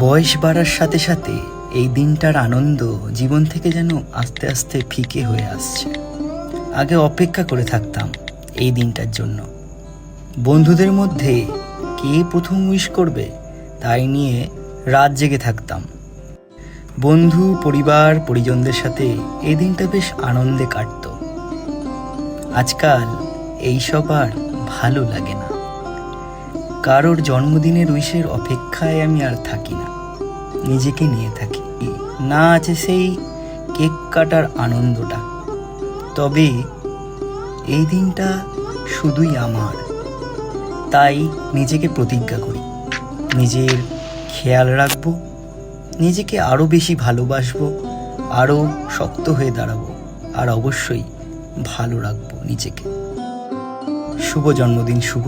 বয়স বাড়ার সাথে সাথে এই দিনটার আনন্দ জীবন থেকে যেন আস্তে আস্তে ফিকে হয়ে আসছে। আগে অপেক্ষা করে থাকতাম এই দিনটার জন্য, বন্ধুদের মধ্যে কে প্রথম উইশ করবে তাই নিয়ে রাত জেগে থাকতাম। বন্ধু, পরিবার, পরিজনদের সাথে এই দিনটা বেশ আনন্দে কাটত। আজকাল এইসব আর ভালো লাগে না। কারোর জন্মদিনের উইশের অপেক্ষায় আমি আর থাকি না, নিজেকে নিয়ে থাকি। না আছে সেই কেক কাটার আনন্দটা, তবে এই দিনটা শুধুই আমার। তাই নিজেকে প্রতিজ্ঞা করি, নিজের খেয়াল রাখবো, নিজেকে আরও বেশি ভালোবাসবো, আরও শক্ত হয়ে দাঁড়াবো, আর অবশ্যই ভালো রাখবো নিজেকে। শুভ জন্মদিন শুভ।